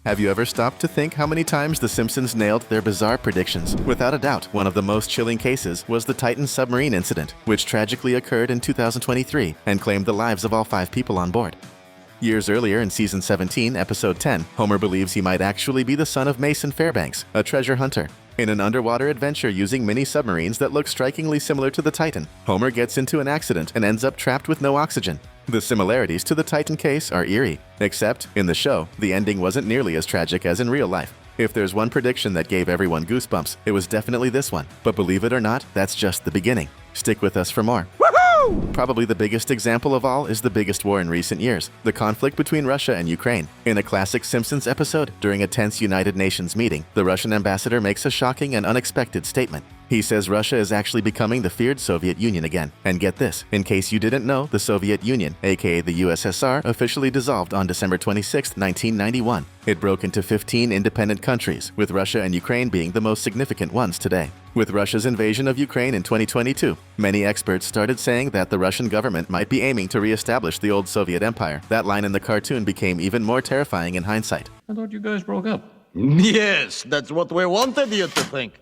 Have you ever stopped to think how many times The Simpsons nailed their bizarre predictions? Without a doubt, one of the most chilling cases was the Titan submarine incident, which tragically occurred in 2023 and claimed the lives of all 5 people on board. Years earlier in Season 17, Episode 10, Homer believes he might actually be the son of Mason Fairbanks, a treasure hunter. In an underwater adventure using mini submarines that look strikingly similar to the Titan, Homer gets into an accident and ends up trapped with no oxygen. The similarities to the Titan case are eerie, except, in the show, the ending wasn't nearly as tragic as in real life. If there's one prediction that gave everyone goosebumps, it was definitely this one. But believe it or not, that's just the beginning. Stick with us for more. Probably the biggest example of all is the biggest war in recent years, the conflict between Russia and Ukraine. In a classic Simpsons episode, during a tense United Nations meeting, the Russian ambassador makes a shocking and unexpected statement. He says Russia is actually becoming the feared Soviet Union again. And get this, in case you didn't know, the Soviet Union, aka the USSR, officially dissolved on December 26, 1991. It broke into 15 independent countries, with Russia and Ukraine being the most significant ones today. With Russia's invasion of Ukraine in 2022, many experts started saying that the Russian government might be aiming to re-establish the old Soviet empire. That line in the cartoon became even more terrifying in hindsight. I thought you guys broke up. Yes, that's what we wanted you to think.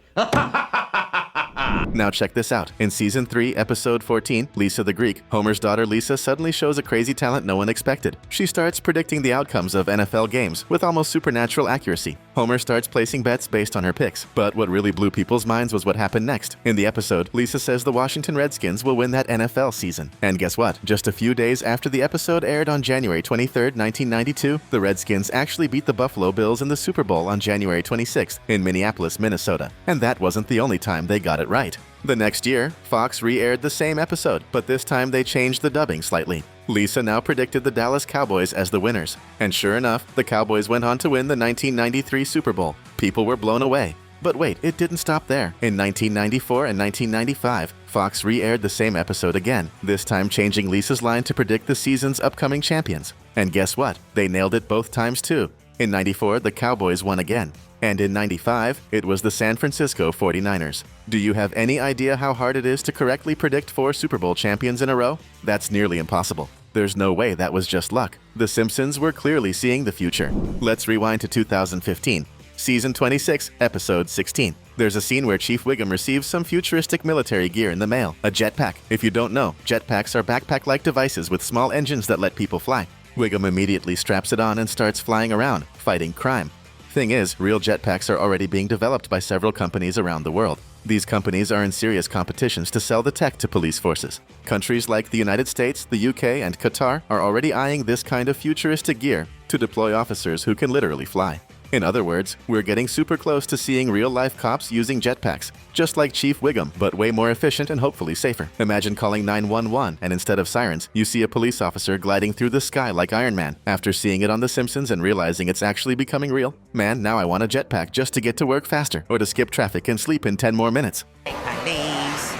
Now check this out. In Season 3, Episode 14, Lisa the Greek, Homer's daughter Lisa suddenly shows a crazy talent no one expected. She starts predicting the outcomes of NFL games with almost supernatural accuracy. Homer starts placing bets based on her picks, but what really blew people's minds was what happened next. In the episode, Lisa says the Washington Redskins will win that NFL season. And guess what? Just a few days after the episode aired on January 23, 1992, the Redskins actually beat the Buffalo Bills in the Super Bowl on January 26th in Minneapolis, Minnesota. And that wasn't the only time they got it right. The next year, Fox re-aired the same episode, but this time they changed the dubbing slightly. Lisa now predicted the Dallas Cowboys as the winners. And sure enough, the Cowboys went on to win the 1993 Super Bowl. People were blown away. But wait, it didn't stop there. In 1994 and 1995, Fox re-aired the same episode again, this time changing Lisa's line to predict the season's upcoming champions. And guess what? They nailed it both times too. In 94, the Cowboys won again. And in 95, it was the San Francisco 49ers. Do you have any idea how hard it is to correctly predict 4 Super Bowl champions in a row? That's nearly impossible. There's no way that was just luck. The Simpsons were clearly seeing the future. Let's rewind to 2015. Season 26, Episode 16. There's a scene where Chief Wiggum receives some futuristic military gear in the mail, a jetpack. If you don't know, jetpacks are backpack-like devices with small engines that let people fly. Wiggum immediately straps it on and starts flying around, fighting crime. Thing is, real jetpacks are already being developed by several companies around the world. These companies are in serious competitions to sell the tech to police forces. Countries like the United States, the UK, and Qatar are already eyeing this kind of futuristic gear to deploy officers who can literally fly. In other words, we're getting super close to seeing real-life cops using jetpacks, just like Chief Wiggum, but way more efficient and hopefully safer. Imagine calling 911 and instead of sirens, you see a police officer gliding through the sky like Iron Man. After seeing it on The Simpsons and realizing it's actually becoming real, man, now I want a jetpack just to get to work faster or to skip traffic and sleep in 10 more minutes. Police.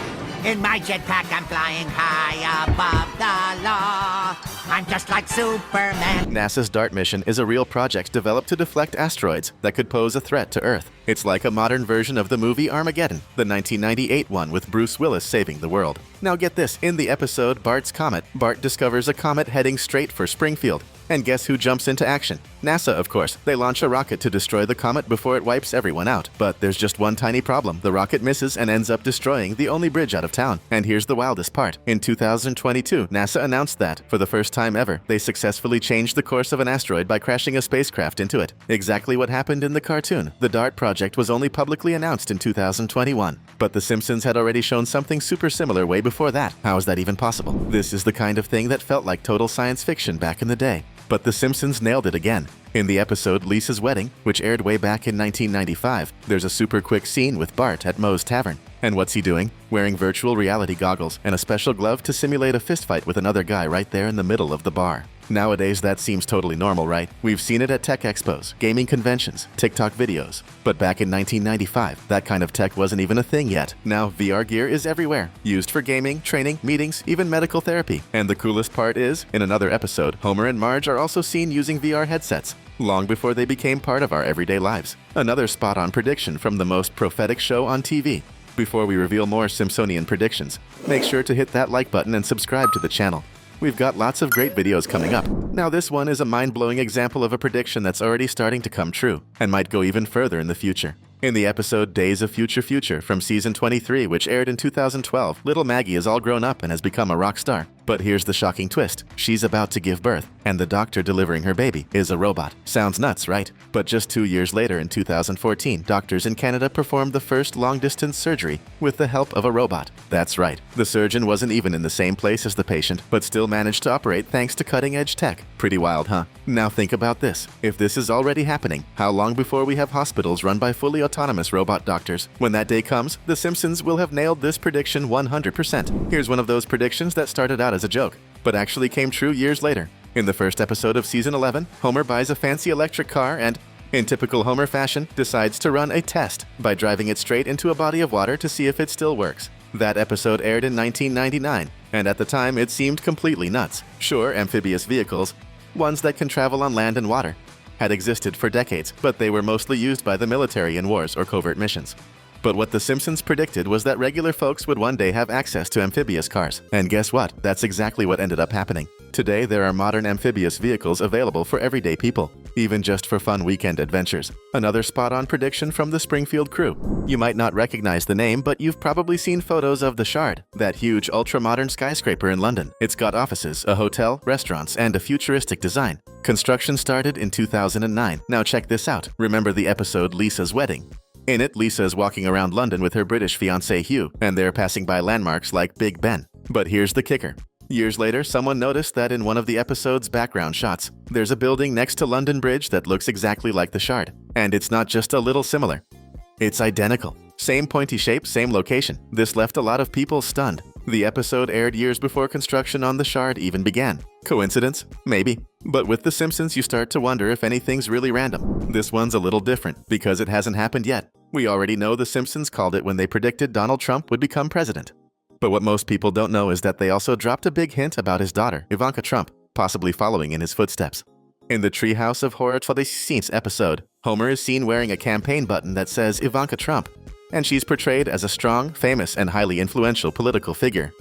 In my jetpack, I'm flying high above the law. I'm just like Superman. NASA's DART mission is a real project developed to deflect asteroids that could pose a threat to Earth. It's like a modern version of the movie Armageddon, the 1998 one with Bruce Willis saving the world. Now get this, in the episode Bart's Comet, Bart discovers a comet heading straight for Springfield. And guess who jumps into action? NASA, of course. They launch a rocket to destroy the comet before it wipes everyone out. But there's just one tiny problem. The rocket misses and ends up destroying the only bridge out of town. And here's the wildest part. In 2022, NASA announced that, for the first time ever, they successfully changed the course of an asteroid by crashing a spacecraft into it. Exactly what happened in the cartoon. The DART project was only publicly announced in 2021. But The Simpsons had already shown something super similar way before that. How is that even possible? This is the kind of thing that felt like total science fiction back in the day. But The Simpsons nailed it again. In the episode Lisa's Wedding, which aired way back in 1995, there's a super quick scene with Bart at Moe's Tavern. And what's he doing? Wearing virtual reality goggles and a special glove to simulate a fistfight with another guy right there in the middle of the bar. Nowadays, that seems totally normal, right? We've seen it at tech expos, gaming conventions, TikTok videos. But back in 1995, that kind of tech wasn't even a thing yet. Now, VR gear is everywhere, used for gaming, training, meetings, even medical therapy. And the coolest part is, in another episode, Homer and Marge are also seen using VR headsets, long before they became part of our everyday lives. Another spot-on prediction from the most prophetic show on TV. Before we reveal more Simpsonian predictions, make sure to hit that like button and subscribe to the channel. We've got lots of great videos coming up. Now this one is a mind-blowing example of a prediction that's already starting to come true, and might go even further in the future. In the episode Days of Future Future from season 23, which aired in 2012, little Maggie is all grown up and has become a rock star. But here's the shocking twist. She's about to give birth, and the doctor delivering her baby is a robot. Sounds nuts, right? But just 2 years later, in 2014, doctors in Canada performed the first long-distance surgery with the help of a robot. That's right. The surgeon wasn't even in the same place as the patient, but still managed to operate thanks to cutting-edge tech. Pretty wild, huh? Now think about this. If this is already happening, how long before we have hospitals run by fully autonomous robot doctors? When that day comes, The Simpsons will have nailed this prediction 100%. Here's one of those predictions that started out as a joke, but actually came true years later. In the first episode of season 11, Homer buys a fancy electric car and, in typical Homer fashion, decides to run a test by driving it straight into a body of water to see if it still works. That episode aired in 1999, and at the time it seemed completely nuts. Sure, amphibious vehicles, ones that can travel on land and water, had existed for decades, but they were mostly used by the military in wars or covert missions. But what The Simpsons predicted was that regular folks would one day have access to amphibious cars. And guess what? That's exactly what ended up happening. Today, there are modern amphibious vehicles available for everyday people, even just for fun weekend adventures. Another spot-on prediction from the Springfield crew. You might not recognize the name, but you've probably seen photos of the Shard, that huge ultra-modern skyscraper in London. It's got offices, a hotel, restaurants, and a futuristic design. Construction started in 2009. Now check this out. Remember the episode Lisa's Wedding? In it, Lisa is walking around London with her British fiancé Hugh, and they're passing by landmarks like Big Ben. But here's the kicker. Years later, someone noticed that in one of the episode's background shots, there's a building next to London Bridge that looks exactly like the Shard. And it's not just a little similar. It's identical. Same pointy shape, same location. This left a lot of people stunned. The episode aired years before construction on the Shard even began. Coincidence? Maybe. But with The Simpsons, you start to wonder if anything's really random. This one's a little different, because it hasn't happened yet. We already know The Simpsons called it when they predicted Donald Trump would become president. But what most people don't know is that they also dropped a big hint about his daughter, Ivanka Trump, possibly following in his footsteps. In the Treehouse of Horror 26 episode, Homer is seen wearing a campaign button that says Ivanka Trump, and she's portrayed as a strong, famous, and highly influential political figure.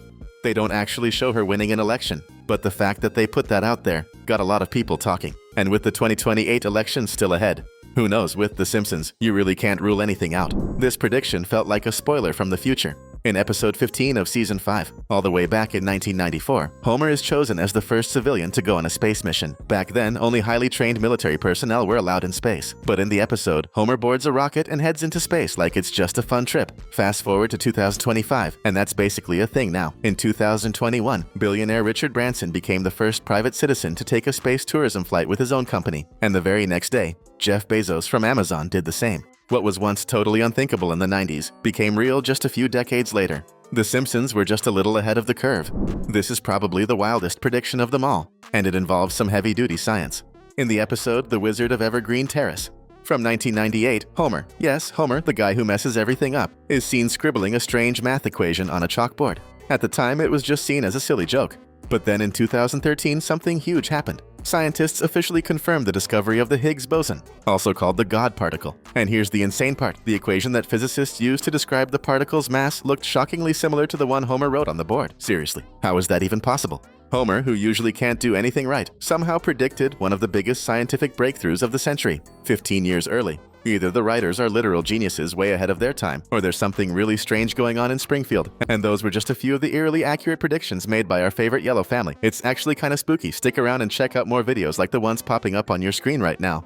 They don't actually show her winning an election, but the fact that they put that out there got a lot of people talking. And with the 2028 election still ahead, who knows, with The Simpsons, you really can't rule anything out. This prediction felt like a spoiler from the future. In episode 15 of season 5, all the way back in 1994, Homer is chosen as the first civilian to go on a space mission. Back then, only highly trained military personnel were allowed in space. But in the episode, Homer boards a rocket and heads into space like it's just a fun trip. Fast forward to 2025, and that's basically a thing now. In 2021, billionaire Richard Branson became the first private citizen to take a space tourism flight with his own company. And the very next day, Jeff Bezos from Amazon did the same. What was once totally unthinkable in the 90s became real just a few decades later. The Simpsons were just a little ahead of the curve. This is probably the wildest prediction of them all, and it involves some heavy-duty science. In the episode The Wizard of Evergreen Terrace, from 1998, Homer, yes, Homer, the guy who messes everything up, is seen scribbling a strange math equation on a chalkboard. At the time, it was just seen as a silly joke. But then in 2013, something huge happened. Scientists officially confirmed the discovery of the Higgs boson, also called the God particle. And here's the insane part. The equation that physicists used to describe the particle's mass looked shockingly similar to the one Homer wrote on the board. Seriously, how is that even possible? Homer, who usually can't do anything right, somehow predicted one of the biggest scientific breakthroughs of the century, 15 years early. Either the writers are literal geniuses way ahead of their time, or there's something really strange going on in Springfield. And those were just a few of the eerily accurate predictions made by our favorite yellow family. It's actually kind of spooky. Stick around and check out more videos like the ones popping up on your screen right now.